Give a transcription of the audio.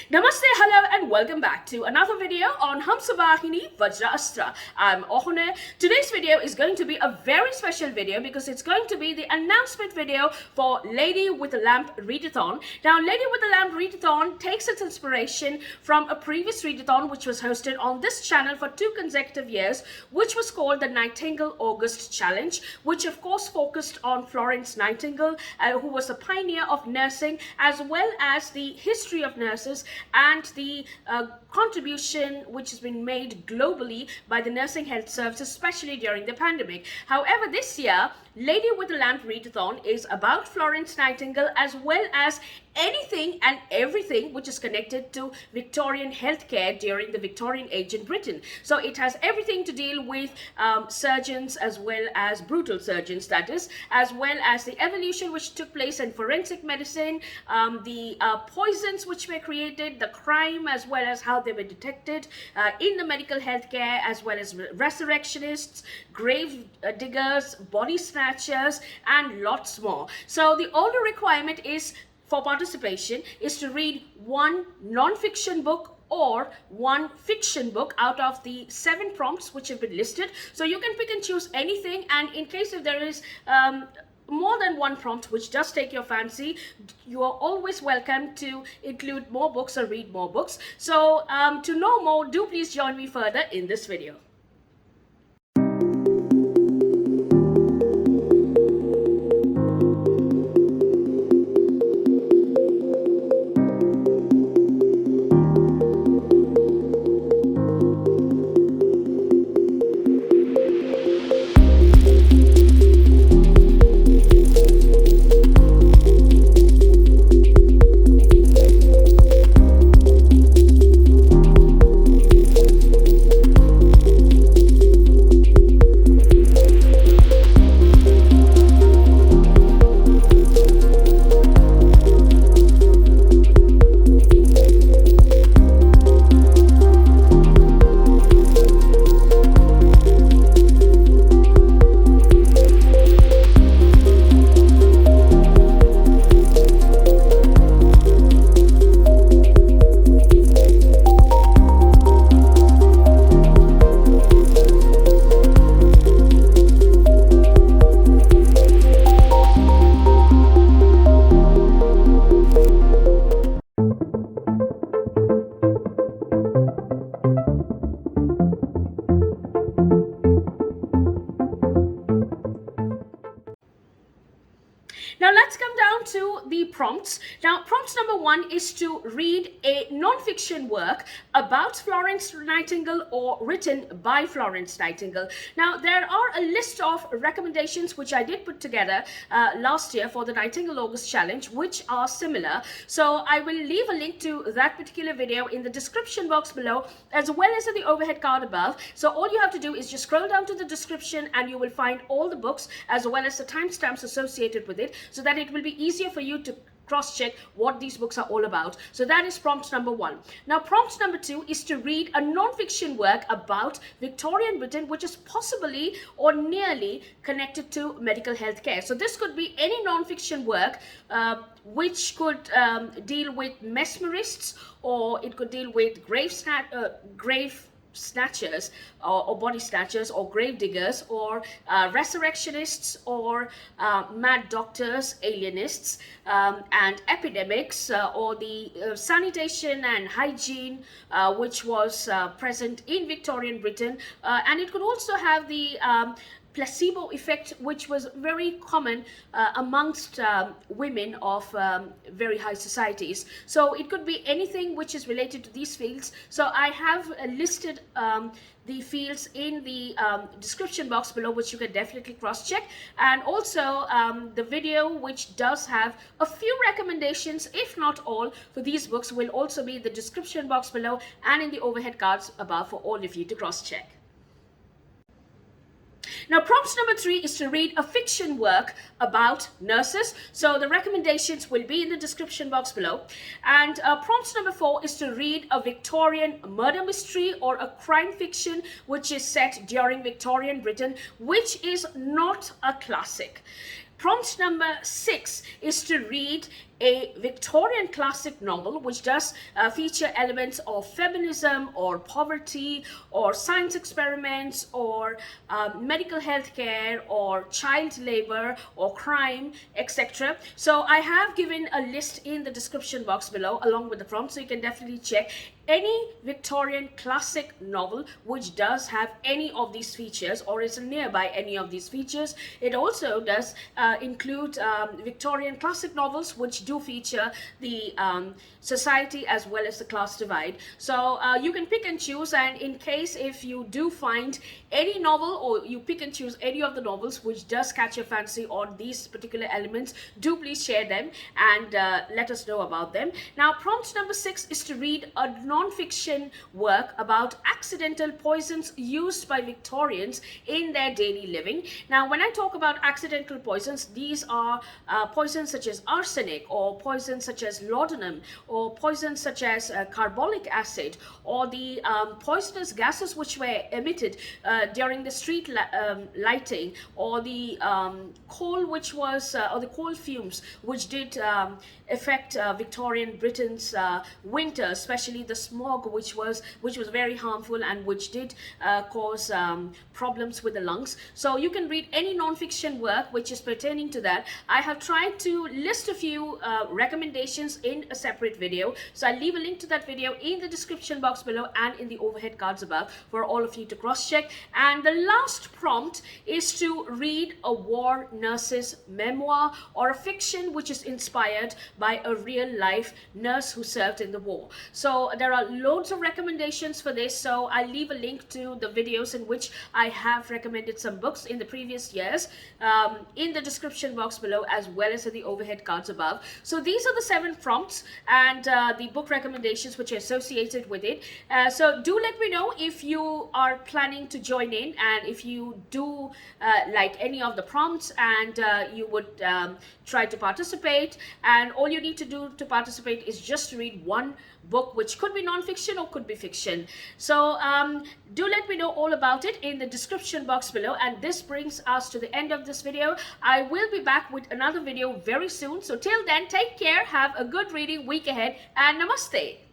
Namaste, hello, and welcome back to another video on Hamsavahini Vajraasthra. I'm Awhona. Today's video is going to be a very special video because it's going to be the announcement video for Lady with a Lamp Readathon. Now, Lady with a Lamp Readathon takes its inspiration from a previous readathon which was hosted on this channel for 2 consecutive years, which was called the Nightingale August Challenge, which of course focused on Florence Nightingale, who was a pioneer of nursing, as well as the history of nurses and the contribution which has been made globally by the nursing health service, especially during the pandemic. However, this year, Lady with a Lamp Readathon is about Florence Nightingale, as well as anything and everything which is connected to Victorian healthcare during the Victorian age in Britain. So it has everything to deal with surgeons, as well as brutal surgeons, that is, as well as the evolution which took place in forensic medicine, the poisons which were created, the crime, as well as how they were detected in the medical healthcare, as well as resurrectionists, grave diggers, body snatchers, and lots more. So the only requirement is for participation is to read 1 non-fiction book or 1 fiction book out of the 7 prompts which have been listed. So you can pick and choose anything, and in case if there is more than 1 prompt which does take your fancy, you are always welcome to include more books or read more books. So to know more, do please join me further in this video. Now let's come down to the prompts. Now, prompt number 1 is to read a non-fiction work about Florence Nightingale or written by Florence Nightingale. Now, there are a list of recommendations which I did put together last year for the Nightingale August Challenge, which are similar. So I will leave a link to that particular video in the description box below, as well as in the overhead card above. So all you have to do is just scroll down to the description and you will find all the books as well as the timestamps associated with it, so that it will be easier for you to cross-check what these books are all about. So that is prompt number 1. Now, prompt number 2 is to read a non-fiction work about Victorian Britain, which is possibly or nearly connected to medical healthcare. So this could be any non-fiction work which could deal with mesmerists, or it could deal with grave snatchers or body snatchers, or grave diggers, or resurrectionists, or mad doctors, alienists, and epidemics, or the sanitation and hygiene which was present in Victorian Britain, and it could also have the placebo effect, which was very common amongst women of very high societies. So it could be anything which is related to these fields. So I have listed the fields in the description box below, which you can definitely cross-check, and also the video which does have a few recommendations, if not all, for these books will also be in the description box below and in the overhead cards above for all of you to cross-check. Now, prompt number 3 is to read a fiction work about nurses. So the recommendations will be in the description box below. And prompt number 4 is to read a Victorian murder mystery or a crime fiction which is set during Victorian Britain, which is not a classic. Prompt number 6 is to read a Victorian classic novel which does feature elements of feminism or poverty or science experiments or medical health care or child labor or crime, etc. So I have given a list in the description box below along with the prompt, so you can definitely check any Victorian classic novel which does have any of these features or is nearby any of these features. It also does include Victorian classic novels which do feature the society as well as the class divide. So you can pick and choose, and in case if you do find any novel or you pick and choose any of the novels which does catch your fancy on these particular elements, do please share them and let us know about them. Now, prompt number 6 is to read a non-fiction work about accidental poisons used by Victorians in their daily living. Now, when I talk about accidental poisons, these are poisons such as arsenic, or poisons such as laudanum, or poisons such as carbolic acid, or the poisonous gases which were emitted during the street lighting, or the coal which was, or the coal fumes which did affect Victorian Britain's winter, especially the smog which was very harmful and which did cause problems with the lungs. So you can read any non-fiction work which is pertaining to that. I have tried to list a few recommendations in a separate video, so I'll leave a link to that video in the description box below and in the overhead cards above for all of you to cross-check. And the last prompt is to read a war nurse's memoir or a fiction which is inspired by a real-life nurse who served in the war. So there are loads of recommendations for this, so I'll leave a link to the videos in which I have recommended some books in the previous years in the description box below as well as in the overhead cards above. So these are the 7 prompts and the book recommendations which are associated with it. So do let me know if you are planning to join in, and if you do like any of the prompts and you would try to participate. And all you need to do to participate is just to read one book, which could be non-fiction or could be fiction. So do let me know all about it in the description box below. And this brings us to the end of this video. I will be back with another video very soon. So till then, take care, have a good reading week ahead, and namaste.